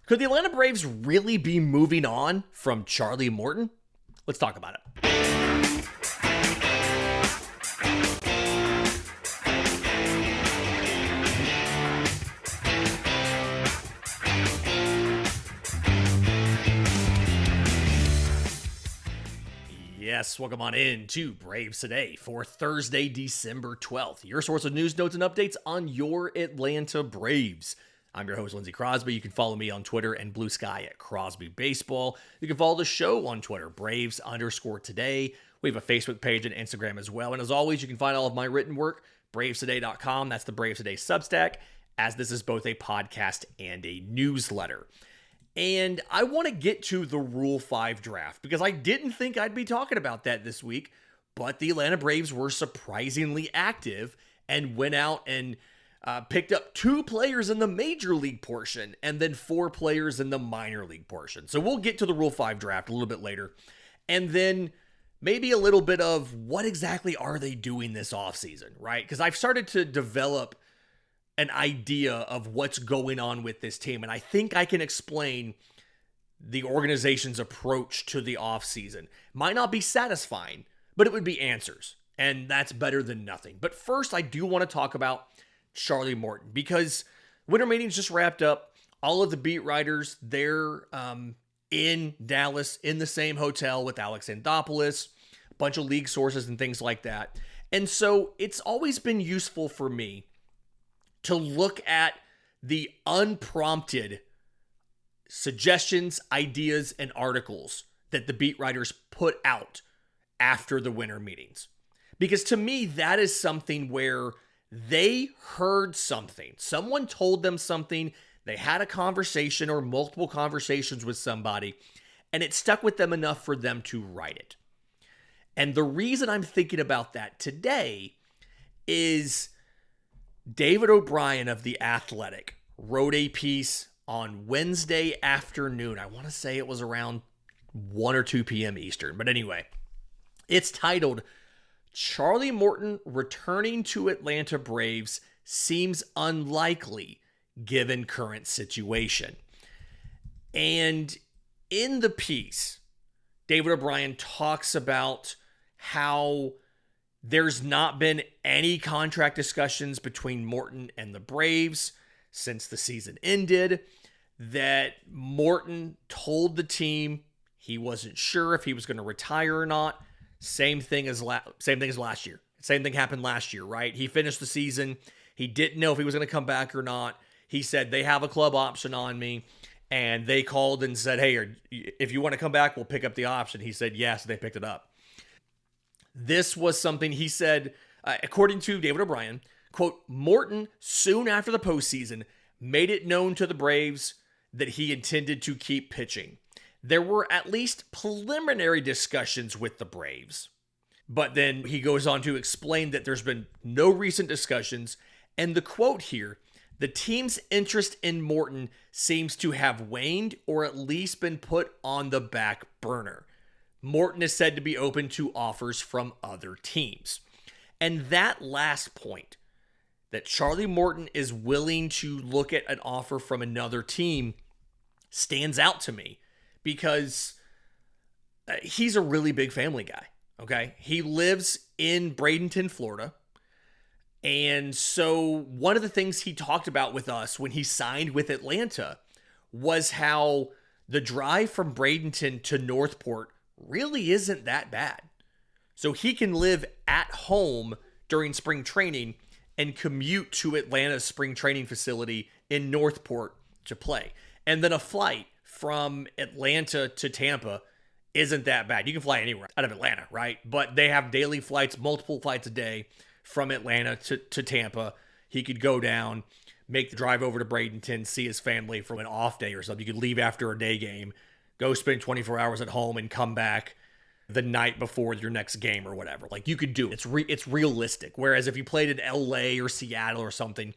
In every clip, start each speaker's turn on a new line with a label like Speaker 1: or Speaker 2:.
Speaker 1: Could the Atlanta Braves really be moving on from Charlie Morton? Let's talk about it. Yes, welcome on in to Braves Today for Thursday, December 12th. Your source of news, notes, and updates on your Atlanta Braves. I'm your host, Lindsay Crosby. You can follow me on Twitter and Blue Sky at Crosby Baseball. You can follow the show on Twitter, Braves_today. We have a Facebook page and Instagram as well. And as always, you can find all of my written work, bravestoday.com. That's the Braves Today Substack, as this is both a podcast and a newsletter. And I want to get to the Rule 5 draft because I didn't think I'd be talking about that this week, but the Atlanta Braves were surprisingly active and went out and picked up 2 players in the major league portion and then 4 players in the minor league portion. So we'll get to the Rule 5 draft a little bit later. And then maybe a little bit of what exactly are they doing this offseason, right? Because I've started to develop an idea of what's going on with this team. And I think I can explain the organization's approach to the offseason. Might not be satisfying, but it would be answers. And that's better than nothing. But first, I do want to talk about Charlie Morton because winter meetings just wrapped up. All of the beat writers, they're in Dallas in the same hotel with Alex Anthopoulos, a bunch of league sources and things like that. And so it's always been useful for me to look at the unprompted suggestions, ideas, and articles that the beat writers put out after the winter meetings. Because to me, that is something where they heard something. Someone told them something. They had a conversation or multiple conversations with somebody, and it stuck with them enough for them to write it. And the reason I'm thinking about that today is David O'Brien of The Athletic wrote a piece on Wednesday afternoon. I want to say it was around 1 or 2 p.m. Eastern. But anyway, it's titled, Charlie Morton returning to Atlanta Braves seems unlikely given current situation. And in the piece, David O'Brien talks about how there's not been any contract discussions between Morton and the Braves since the season ended, that Morton told the team he wasn't sure if he was going to retire or not. Same thing as last year. Same thing happened last year, right? He finished the season. He didn't know if he was going to come back or not. He said, they have a club option on me. And they called and said, hey, if you want to come back, we'll pick up the option. He said, yes, they picked it up. This was something he said, according to David O'Brien, quote, Morton, soon after the postseason, made it known to the Braves that he intended to keep pitching. There were at least preliminary discussions with the Braves. But then he goes on to explain that there's been no recent discussions. And the quote here, the team's interest in Morton seems to have waned or at least been put on the back burner. Morton is said to be open to offers from other teams. And that last point, that Charlie Morton is willing to look at an offer from another team, stands out to me because he's a really big family guy, okay? He lives in Bradenton, Florida. And so one of the things he talked about with us when he signed with Atlanta was how the drive from Bradenton to Northport really isn't that bad. So he can live at home during spring training and commute to Atlanta's spring training facility in Northport to play. And then a flight from Atlanta to Tampa isn't that bad. You can fly anywhere out of Atlanta, right? But they have daily flights, multiple flights a day from Atlanta to Tampa. He could go down, make the drive over to Bradenton, see his family for an off day or something. You could leave after a day game, go spend 24 hours at home and come back the night before your next game or whatever. Like, you could do it. It's realistic. Whereas if you played in LA or Seattle or something,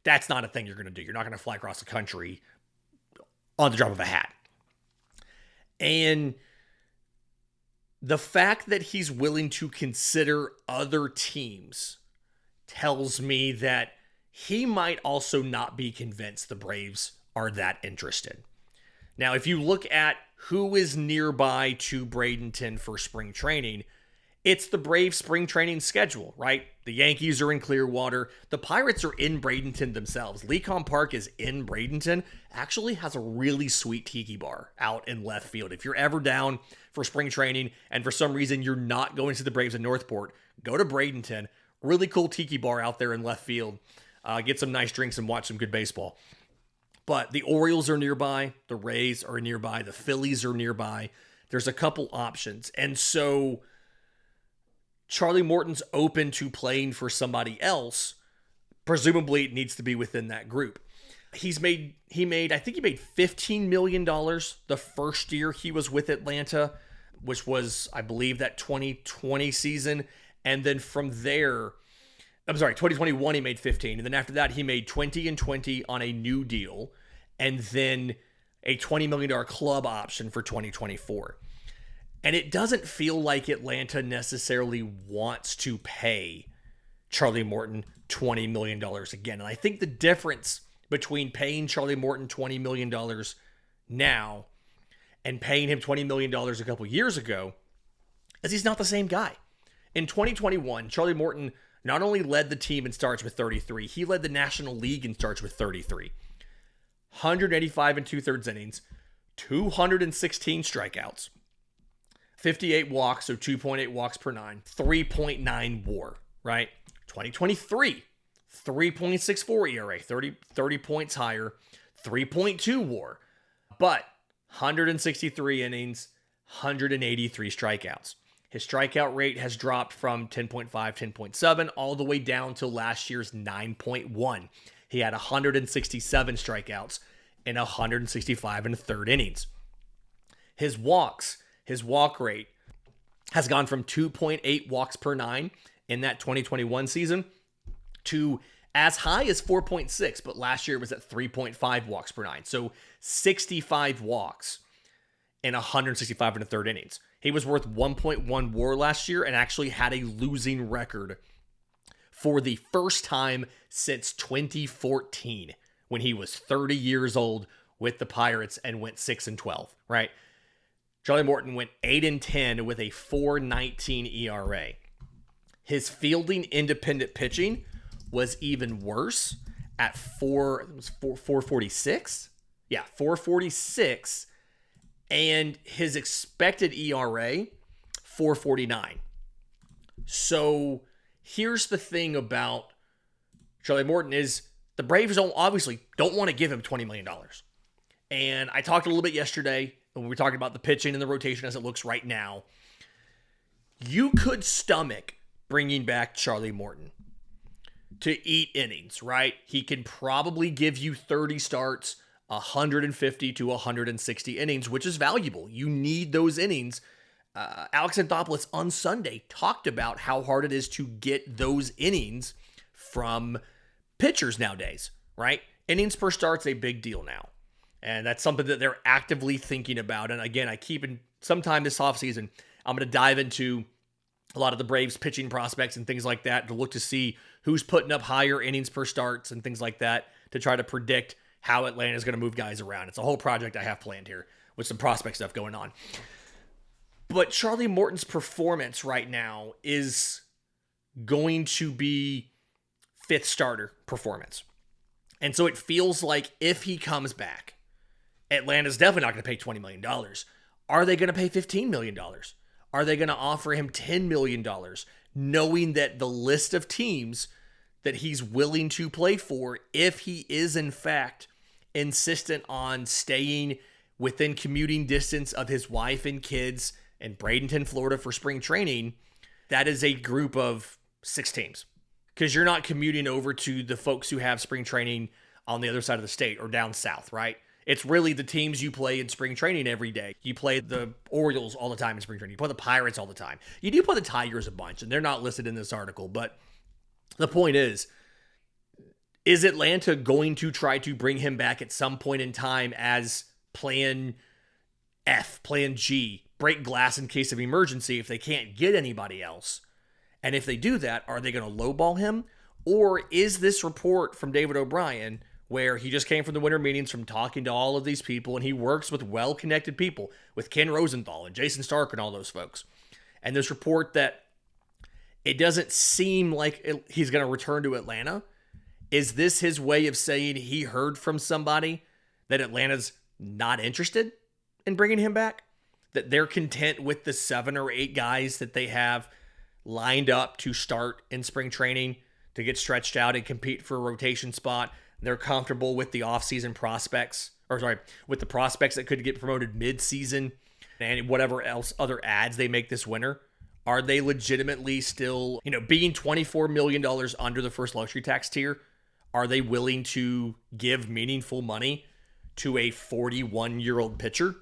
Speaker 1: that's not a thing you're going to do. You're not going to fly across the country on the drop of a hat. And the fact that he's willing to consider other teams tells me that he might also not be convinced the Braves are that interested. Now, if you look at who is nearby to Bradenton for spring training, it's the Braves spring training schedule, right? The Yankees are in Clearwater. The Pirates are in Bradenton themselves. Lecom Park is in Bradenton. Actually has a really sweet tiki bar out in left field. If you're ever down for spring training and for some reason you're not going to the Braves in Northport, go to Bradenton. Really cool tiki bar out there in left field. Get some nice drinks and watch some good baseball. But the Orioles are nearby. The Rays are nearby. The Phillies are nearby. There's a couple options. And so Charlie Morton's open to playing for somebody else. Presumably it needs to be within that group. He made $15 million the first year he was with Atlanta, which was, I believe, that 2020 season. And then from there, 2021 he made 15. And then after that, he made 20 and 20 on a new deal. And then a $20 million club option for 2024. And it doesn't feel like Atlanta necessarily wants to pay Charlie Morton $20 million again. And I think the difference between paying Charlie Morton $20 million now and paying him $20 million a couple years ago is he's not the same guy. In 2021, Charlie Morton not only led the team in starts with 33, he led the National League in starts with 33. 185 and 2/3 innings, 216 strikeouts, 58 walks, so 2.8 walks per nine, 3.9 WAR, right? 2023, 3.64 ERA, 30 points higher, 3.2 WAR, but 163 innings, 183 strikeouts. His strikeout rate has dropped from 10.5, 10.7, all the way down to last year's 9.1. He had 167 strikeouts in 165 and a third innings. His walk rate has gone from 2.8 walks per nine in that 2021 season to as high as 4.6, but last year it was at 3.5 walks per nine. So 65 walks in 165 and a third innings. He was worth 1.1 WAR last year and actually had a losing record for the first time since 2014, when he was 30 years old with the Pirates and went 6-12, right? Charlie Morton went 8-10 with a 4.19 ERA. His fielding independent pitching was even worse at 446. Yeah, 446. And his expected ERA, 4.49. So here's the thing about Charlie Morton is the Braves obviously don't want to give him $20 million. And I talked a little bit yesterday when we were talking about the pitching and the rotation as it looks right now. You could stomach bringing back Charlie Morton to eat innings, right? He can probably give you 30 starts, 150 to 160 innings, which is valuable. You need those innings. Alex Anthopoulos on Sunday talked about how hard it is to get those innings from pitchers nowadays, right? Innings per start's a big deal now. And that's something that they're actively thinking about. And again, sometime this offseason, I'm going to dive into a lot of the Braves pitching prospects and things like that to look to see who's putting up higher innings per starts and things like that to try to predict how Atlanta is going to move guys around. It's a whole project I have planned here with some prospect stuff going on. But Charlie Morton's performance right now is going to be fifth starter performance. And so it feels like if he comes back, Atlanta's definitely not going to pay $20 million. Are they going to pay $15 million? Are they going to offer him $10 million, knowing that the list of teams that he's willing to play for, if he is in fact insistent on staying within commuting distance of his wife and kids in Bradenton, Florida for spring training, that is a group of 6 teams. Because you're not commuting over to the folks who have spring training on the other side of the state or down south, right? It's really the teams you play in spring training every day. You play the Orioles all the time in spring training. You play the Pirates all the time. You do play the Tigers a bunch, and they're not listed in this article. But the point is Atlanta going to try to bring him back at some point in time as plan F, plan G, break glass in case of emergency if they can't get anybody else? And if they do that, are they going to lowball him? Or is this report from David O'Brien where he just came from the winter meetings from talking to all of these people, and he works with well-connected people, with Ken Rosenthal and Jason Stark and all those folks. And this report that it doesn't seem like he's going to return to Atlanta. Is this his way of saying he heard from somebody that Atlanta's not interested in bringing him back? That they're content with the 7 or 8 guys that they have lined up to start in spring training to get stretched out and compete for a rotation spot. They're comfortable with the offseason prospects, with the prospects that could get promoted mid-season and whatever else other ads they make this winter. Are they legitimately still, being $24 million under the first luxury tax tier? Are they willing to give meaningful money to a 41-year-old pitcher?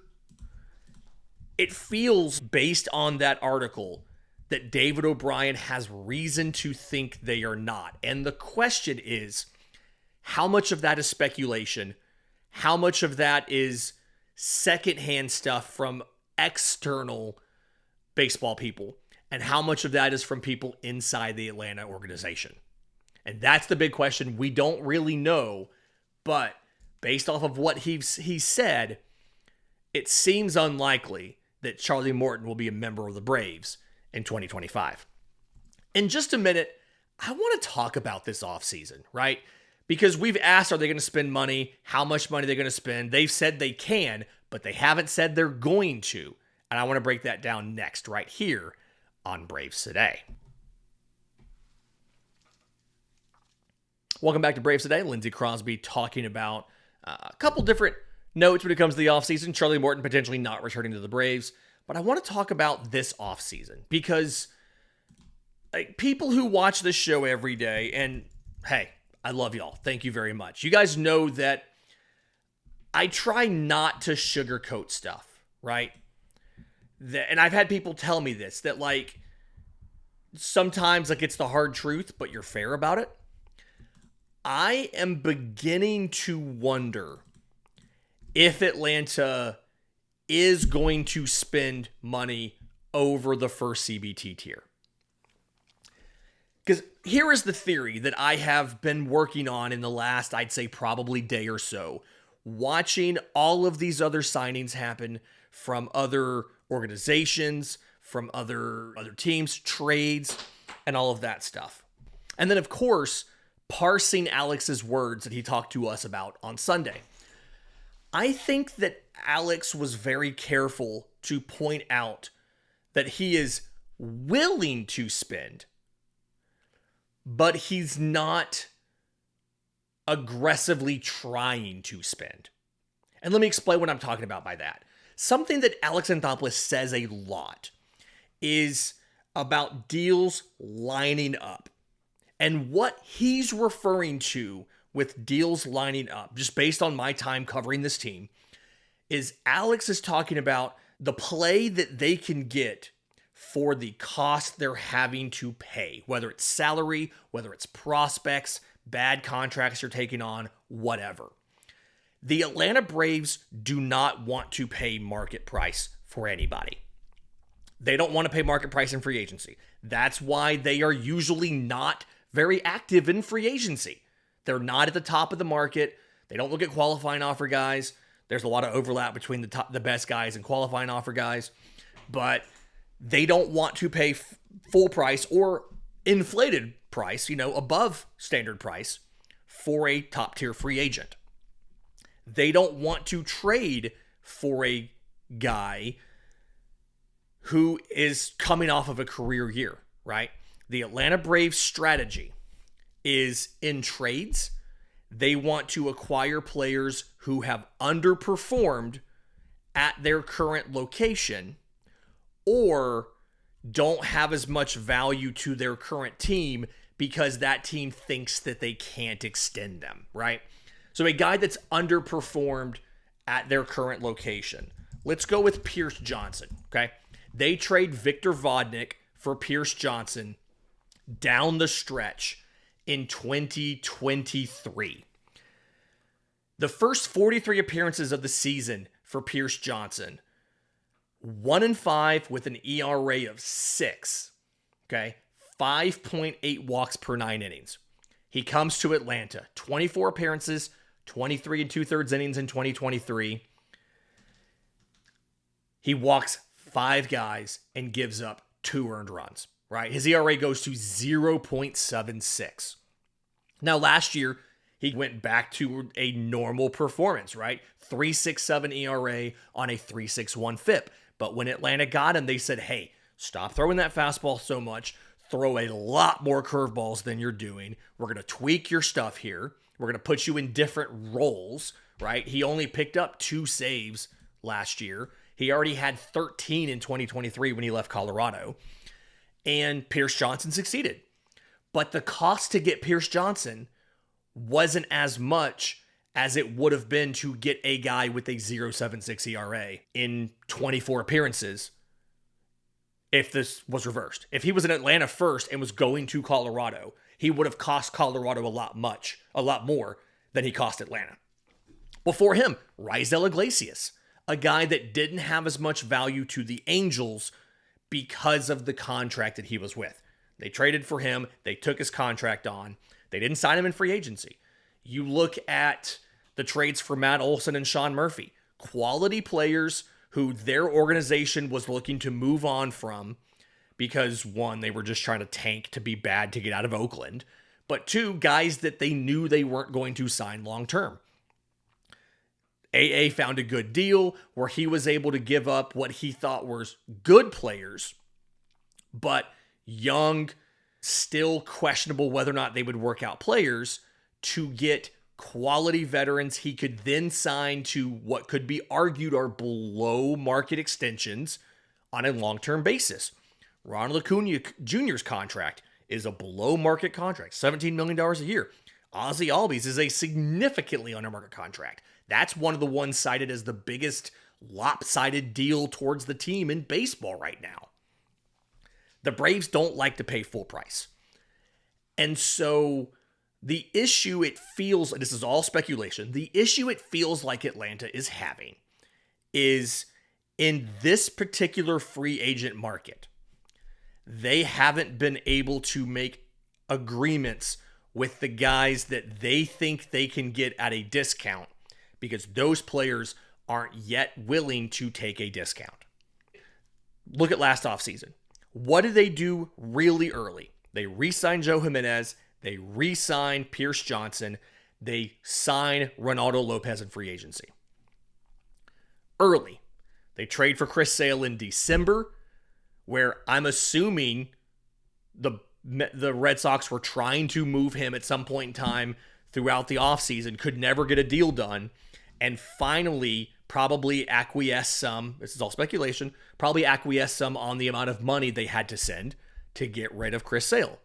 Speaker 1: It feels, based on that article, that David O'Brien has reason to think they are not. And the question is, how much of that is speculation? How much of that is secondhand stuff from external baseball people? And how much of that is from people inside the Atlanta organization? And that's the big question. We don't really know, but based off of what he said, it seems unlikely that Charlie Morton will be a member of the Braves in 2025. In just a minute, I want to talk about this offseason, right? Because we've asked, are they going to spend money? How much money are they going to spend? They've said they can, but they haven't said they're going to. And I want to break that down next, right here on Braves Today. Welcome back to Braves Today. Lindsay Crosby talking about a couple different notes when it comes to the offseason. Charlie Morton potentially not returning to the Braves. But I want to talk about this offseason because people who watch this show every day, and hey, I love y'all. Thank you very much. You guys know that I try not to sugarcoat stuff, right? And I've had people tell me this, that sometimes it's the hard truth, but you're fair about it. I am beginning to wonder if Atlanta is going to spend money over the first CBT tier. Because here is the theory that I have been working on in the last, I'd say probably day or so, watching all of these other signings happen from other organizations, from other teams, trades, and all of that stuff. And then, of course, parsing Alex's words that he talked to us about on Sunday. I think that Alex was very careful to point out that he is willing to spend, but he's not aggressively trying to spend. And let me explain what I'm talking about by that. Something that Alex Anthopoulos says a lot is about deals lining up. And what he's referring to with deals lining up, just based on my time covering this team, is Alex is talking about the play that they can get for the cost they're having to pay, whether it's salary, whether it's prospects, bad contracts you're taking on, whatever. The Atlanta Braves do not want to pay market price for anybody. They don't want to pay market price in free agency. That's why they are usually not very active in free agency. They're not at the top of the market. They don't look at qualifying offer guys. There's a lot of overlap between the best guys and qualifying offer guys. But they don't want to pay full price or inflated price, above standard price for a top tier free agent. They don't want to trade for a guy who is coming off of a career year, right? The Atlanta Braves strategy is in trades. They want to acquire players who have underperformed at their current location or don't have as much value to their current team because that team thinks that they can't extend them, right? So a guy that's underperformed at their current location. Let's go with Pierce Johnson, okay? They trade Victor Vodnik for Pierce Johnson down the stretch in 2023. The first 43 appearances of the season for Pierce Johnson, 1-5 with an ERA of 6, okay? 5.8 walks per 9 innings. He comes to Atlanta, 24 appearances, 23 and 2/3 innings in 2023. He walks 5 guys and gives up 2 earned runs, right? His ERA goes to 0.76. Now, last year, he went back to a normal performance, right? 3.67 ERA on a 3.61 FIP. But when Atlanta got him, they said, hey, stop throwing that fastball so much. Throw a lot more curveballs than you're doing. We're going to tweak your stuff here. We're going to put you in different roles, right? He only picked up 2 saves last year. He already had 13 in 2023 when he left Colorado. And Pierce Johnson succeeded. But the cost to get Pierce Johnson wasn't as much as it would have been to get a guy with a 0.76 ERA in 24 appearances if this was reversed. If he was in Atlanta first and was going to Colorado, he would have cost Colorado a lot more than he cost Atlanta. Before him, Raisel Iglesias, a guy that didn't have as much value to the Angels because of the contract that he was with. They traded for him. They took his contract on. They didn't sign him in free agency. You look at the trades for Matt Olson and Sean Murphy, quality players who their organization was looking to move on from because, one, they were just trying to tank to be bad to get out of Oakland, but 2, guys that they knew they weren't going to sign long-term. AA found a good deal where he was able to give up what he thought were good players, but young, still questionable whether or not they would work out players to get quality veterans he could then sign to what could be argued are below market extensions on a long-term basis. Ronald Acuna Jr.'s contract is a below market contract, $17 million a year. Ozzie Albies is a significantly under market contract. That's one of the ones cited as the biggest lopsided deal towards the team in baseball right now. The Braves don't like to pay full price. And so the issue it feels, this is all speculation, the issue it feels like Atlanta is having is in this particular free agent market, they haven't been able to make agreements with the guys that they think they can get at a discount because those players aren't yet willing to take a discount. Look at last offseason. What did they do really early? They re-signed Joe Jimenez. They re-signed Pierce Johnson. They signed Ronaldo Lopez in free agency. Early. They trade for Chris Sale in December, where I'm assuming the Red Sox were trying to move him at some point in time throughout the offseason, could never get a deal done, and finally probably acquiesce some, this is all speculation, probably acquiesce some on the amount of money they had to send to get rid of Chris Sale.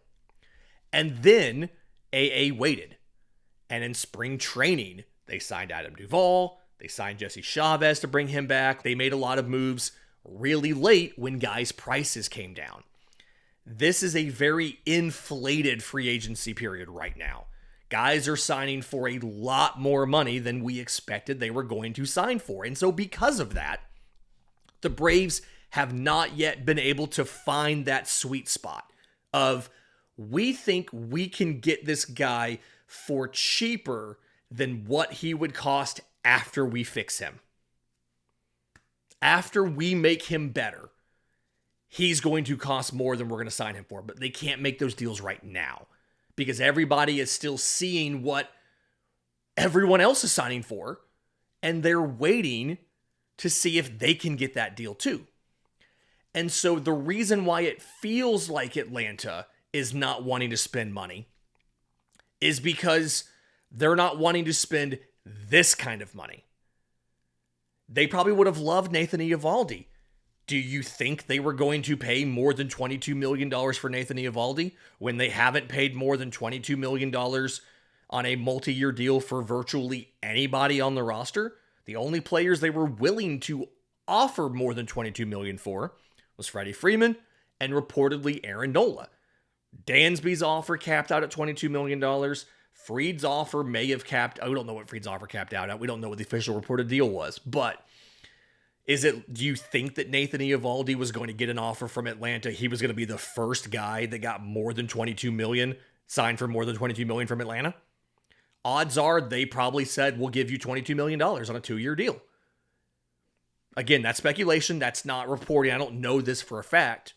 Speaker 1: And then AA waited. And in spring training, they signed Adam Duvall, they signed Jesse Chavez to bring him back. They made a lot of moves really late when guys' prices came down. This is a very inflated free agency period right now. Guys are signing for a lot more money than we expected they were going to sign for. And so because of that, the Braves have not yet been able to find that sweet spot of, we think we can get this guy for cheaper than what he would cost after we fix him. After we make him better, he's going to cost more than we're going to sign him for. But they can't make those deals right now because everybody is still seeing what everyone else is signing for, and they're waiting to see if they can get that deal too. And so the reason why it feels like Atlanta is not wanting to spend money is because they're not wanting to spend this kind of money. They probably would have loved Nathan Eovaldi. Do you think they were going to pay more than $22 million for Nathan Eovaldi when they haven't paid more than $22 million on a multi-year deal for virtually anybody on the roster? The only players they were willing to offer more than $22 million for was Freddie Freeman and reportedly Aaron Nola. Dansby's offer capped out at $22 million. Fried's offer may have capped, we don't know what Fried's offer capped out at. We don't know what the official reported deal was, but do you think that Nathan Eovaldi was going to get an offer from Atlanta? He was going to be the first guy that got more than $22 million, signed for more than $22 million from Atlanta? odds are they probably said, we'll give you $22 million on a 2-year deal. Again, that's speculation. That's not reporting. I don't know this for a fact,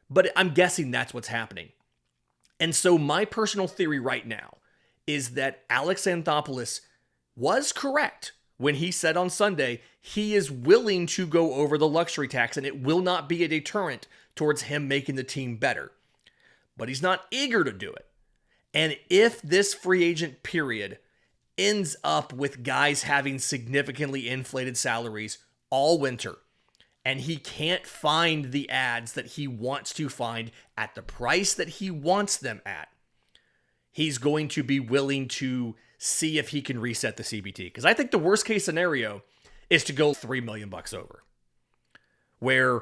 Speaker 1: but I'm guessing that's what's happening. And so my personal theory right now is that Alex Anthopoulos was correct when he said on Sunday he is willing to go over the luxury tax and it will not be a deterrent towards him making the team better. But he's not eager to do it. And if this free agent period ends up with guys having significantly inflated salaries all winter, and he can't find the ads that he wants to find at the price that he wants them at, he's going to be willing to see if he can reset the CBT. Because I think the worst case scenario is to go $3 million over, where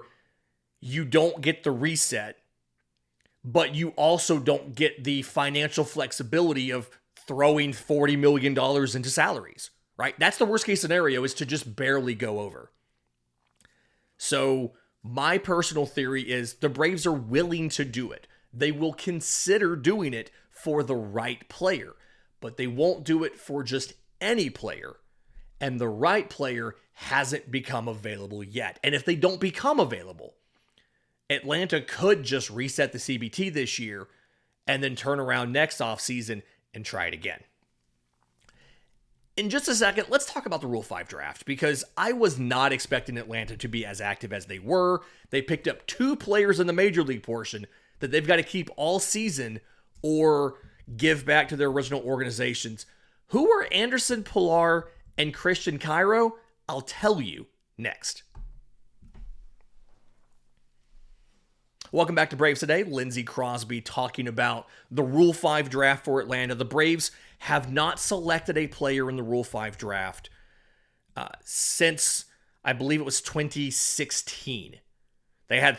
Speaker 1: you don't get the reset, but you also don't get the financial flexibility of throwing $40 million into salaries, right? That's the worst case scenario, is to just barely go over. So my personal theory is the Braves are willing to do it. They will consider doing it for the right player, but they won't do it for just any player. And the right player hasn't become available yet. And if they don't become available, Atlanta could just reset the CBT this year and then turn around next offseason and try it again. In just a second, let's talk about the Rule 5 draft, because I was not expecting Atlanta to be as active as they were. They picked up 2 players in the major league portion that they've got to keep all season or give back to their original organizations. Who are Anderson Pilar and Christian Cairo? I'll tell you next. Welcome back to Braves Today. Lindsay Crosby talking about the Rule 5 draft for Atlanta. The Braves have not selected a player in the Rule 5 draft since, I believe it was 2016. They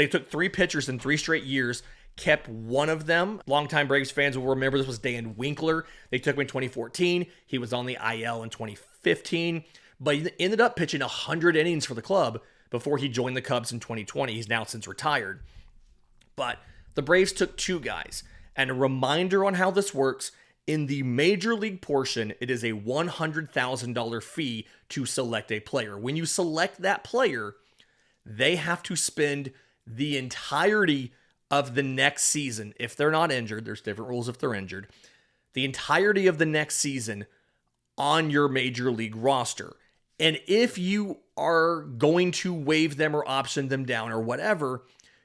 Speaker 1: took 3 pitchers in 3 straight years, kept one of them. Longtime Braves fans will remember this was Dan Winkler. They took him in 2014. He was on the IL in 2015, but he ended up pitching 100 innings for the club before he joined the Cubs in 2020. He's now since retired. But the Braves took 2 guys. And a reminder on how this works: in the major league portion, it is a $100,000 fee to select a player. When you select that player, they have to spend the entirety of the next season. If they're not injured, there's different rules if they're injured, the entirety of the next season on your major league roster. And if you are going to waive them or option them down or whatever,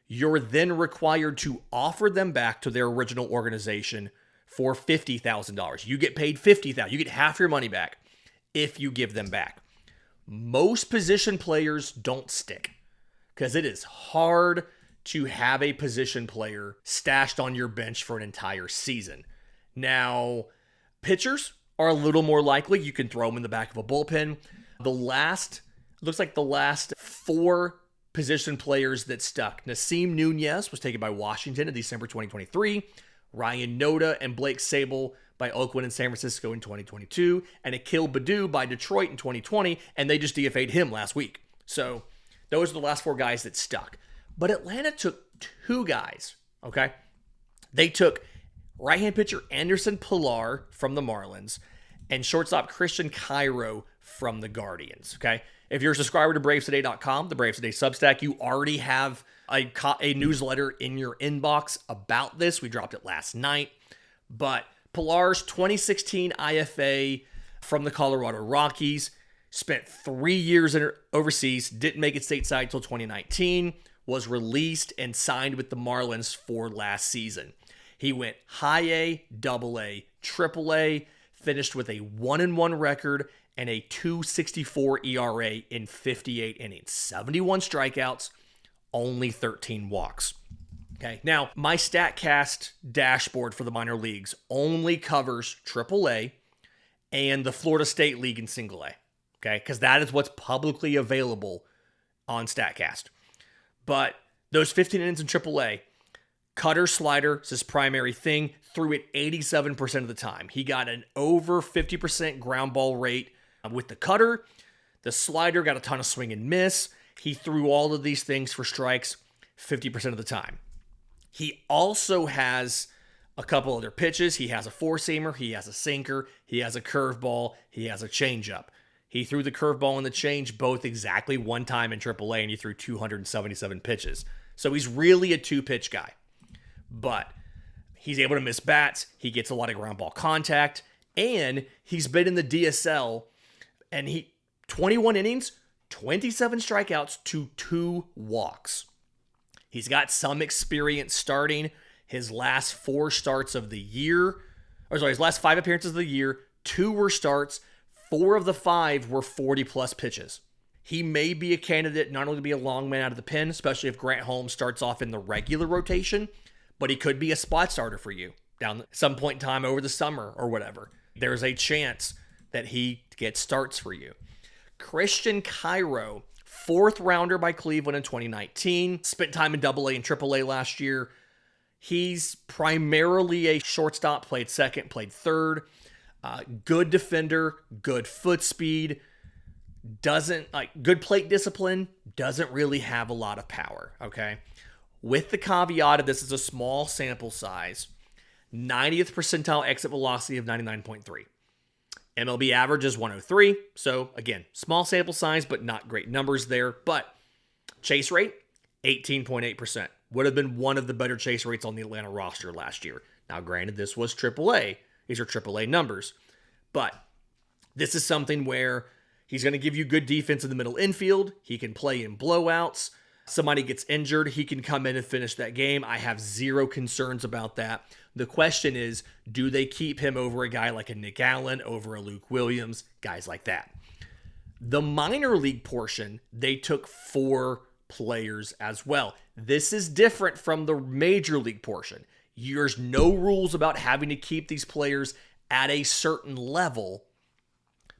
Speaker 1: you're then required to offer them back to their original organization for $50,000. You get paid $50,000. You get half your money back if you give them back. Most position players don't stick because it is hard to have a position player stashed on your bench for an entire season. Now, pitchers are a little more likely. You can throw them in the back of a bullpen. Looks like the last 4 position players that stuck: Nasim Nunez was taken by Washington in December 2023, Ryan Noda and Blake Sable by Oakland and San Francisco in 2022, and Akil Baddoo by Detroit in 2020, and they just DFA'd him last week. So those are the last 4 guys that stuck. But Atlanta took 2 guys, okay? They took right-hand pitcher Anderson Pilar from the Marlins and shortstop Christian Cairo from the Guardians, okay? If you're a subscriber to BravesToday.com, the Braves Today Substack, you already have a newsletter in your inbox about this. We dropped it last night. But Pilar's 2016 IFA from the Colorado Rockies, spent 3 years overseas, didn't make it stateside until 2019, was released and signed with the Marlins for last season. He went high A, double A, triple A, finished with a 1-1 record and a 2.64 ERA in 58 innings. 71 strikeouts, only 13 walks. Okay, now my StatCast dashboard for the minor leagues only covers AAA and the Florida State League in single A. Okay, because that is what's publicly available on StatCast. But those 15 innings in AAA, cutter, slider is his primary thing, threw it 87% of the time. He got an over 50% ground ball rate with the cutter. The slider got a ton of swing and miss. He threw all of these things for strikes 50% of the time. He also has a couple other pitches. He has a four-seamer, he has a sinker, he has a curveball, he has a changeup. He threw the curveball and the change both exactly one time in AAA, and he threw 277 pitches. So he's really a two-pitch guy. But he's able to miss bats, he gets a lot of ground ball contact, and he's been in the DSL, and 21 innings, 27 strikeouts to 2 walks. He's got some experience starting. His last 4 starts of the year, his last 5 appearances of the year, 2 were starts, 4 of the 5 were 40-plus pitches. He may be a candidate not only to be a long man out of the pen, especially if Grant Holmes starts off in the regular rotation, but he could be a spot starter for you down some point in time over the summer or whatever. There's a chance that he gets starts for you. Christian Cairo, 4th rounder by Cleveland in 2019, spent time in AA and AAA last year. He's primarily a shortstop, played second, played third. Good defender, good foot speed, good plate discipline, doesn't really have a lot of power, okay? With the caveat of this is a small sample size, 90th percentile exit velocity of 99.3. MLB average is 103, so again, small sample size, but not great numbers there. But chase rate, 18.8%. Would have been one of the better chase rates on the Atlanta roster last year. Now, granted, this was AAA. These are AAA numbers. But this is something where he's going to give you good defense in the middle infield. He can play in blowouts. Somebody gets injured, he can come in and finish that game. I have zero concerns about that. The question is, do they keep him over a guy like a Nick Allen, over a Luke Williams, guys like that? The minor league portion, they took 4 players as well. This is different from the major league portion. There's no rules about having to keep these players at a certain level.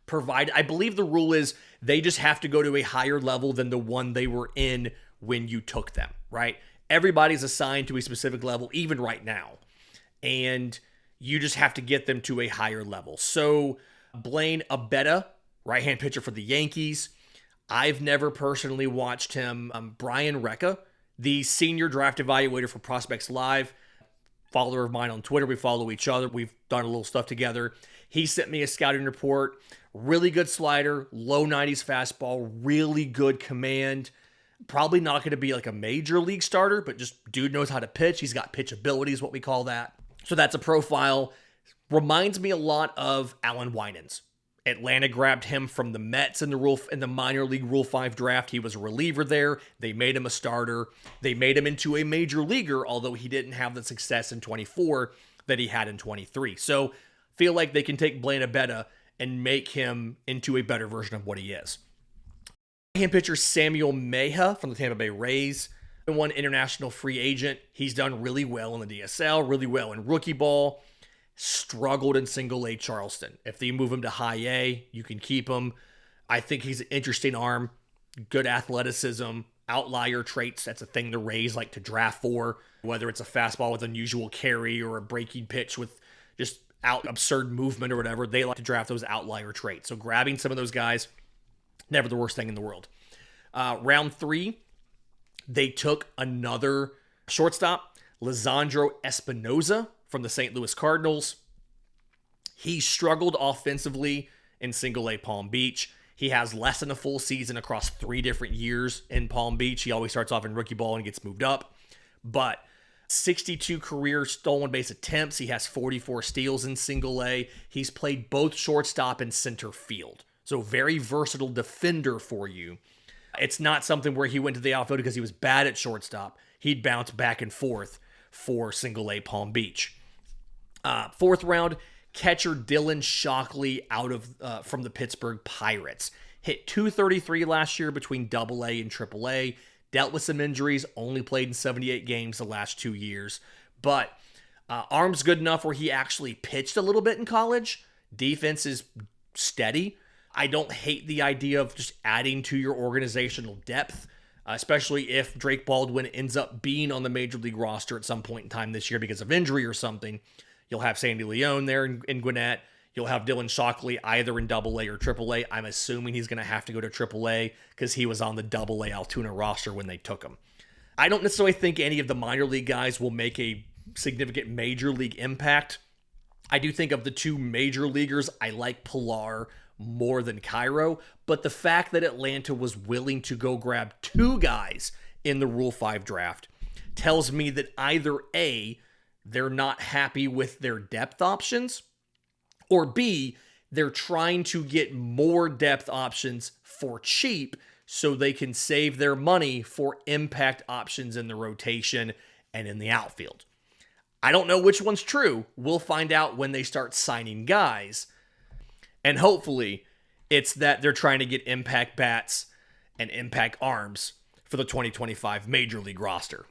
Speaker 1: Provided, I believe the rule is they just have to go to a higher level than the one they were in when you took them, right? Everybody's assigned to a specific level, even right now. And you just have to get them to a higher level. So Blaine Abetta, right-hand pitcher for the Yankees. I've never personally watched him. Brian Recca, the senior draft evaluator for Prospects Live, follower of mine on Twitter. We follow each other. We've done a little stuff together. He sent me a scouting report. Really good slider, low 90s fastball, really good command. Probably not going to be like a major league starter, but just dude knows how to pitch. He's got pitchability is what we call that. So that's a profile. Reminds me a lot of Alan Winans. Atlanta grabbed him from the Mets in the minor league Rule 5 draft. He was a reliever there. They made him a starter. They made him into a major leaguer, although he didn't have the success in 24 that he had in 23. So feel like they can take Blaine Abetta and make him into a better version of what he is. Hand pitcher Samuel Mejia from the Tampa Bay Rays, one international free agent. He's done really well in the DSL, really well in rookie ball. Struggled in single A Charleston. If they move him to high A, you can keep him. I think he's an interesting arm, good athleticism, outlier traits. That's a thing the Rays like to draft for, whether it's a fastball with unusual carry or a breaking pitch with just absurd movement or whatever. They like to draft those outlier traits. So grabbing some of those guys, never the worst thing in the world. Round 3, they took another shortstop, Lisandro Espinoza from the St. Louis Cardinals. He struggled offensively in single A Palm Beach. He has less than a full season across 3 different years in Palm Beach. He always starts off in rookie ball and gets moved up. But 62 career stolen base attempts. He has 44 steals in single A. He's played both shortstop and center field. So very versatile defender for you. It's not something where he went to the outfield because he was bad at shortstop. He'd bounce back and forth for single A Palm Beach. 4th round, catcher Dylan Shockley from the Pittsburgh Pirates. Hit .233 last year between AA and AAA. Dealt with some injuries, only played in 78 games the last 2 years. But arm's good enough where he actually pitched a little bit in college. Defense is steady. I don't hate the idea of just adding to your organizational depth, especially if Drake Baldwin ends up being on the Major League roster at some point in time this year because of injury or something. You'll have Sandy Leone there in Gwinnett. You'll have Dylan Shockley either in AA or AAA. I'm assuming he's going to have to go to AAA because he was on the AA Altoona roster when they took him. I don't necessarily think any of the minor league guys will make a significant major league impact. I do think of the two major leaguers, I like Pilar more than Cairo, but the fact that Atlanta was willing to go grab two guys in the Rule 5 draft tells me that either A, they're not happy with their depth options, or B, they're trying to get more depth options for cheap so they can save their money for impact options in the rotation and in the outfield. I don't know which one's true. We'll find out when they start signing guys. And hopefully it's that they're trying to get impact bats and impact arms for the 2025 Major League roster.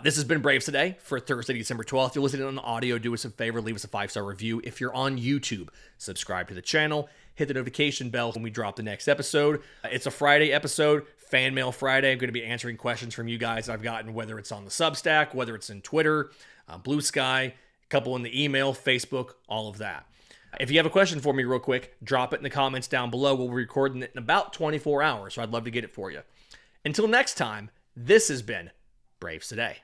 Speaker 1: This has been Braves Today for Thursday, December 12th. If you're listening on the audio, do us a favor, leave us a 5-star review. If you're on YouTube, subscribe to the channel, hit the notification bell when we drop the next episode. It's a Friday episode, Fan Mail Friday. I'm going to be answering questions from you guys I've gotten, whether it's on the Substack, whether it's in Twitter, Blue Sky, a couple in the email, Facebook, all of that. If you have a question for me real quick, drop it in the comments down below. We'll be recording it in about 24 hours, so I'd love to get it for you. Until next time, this has been Braves Today.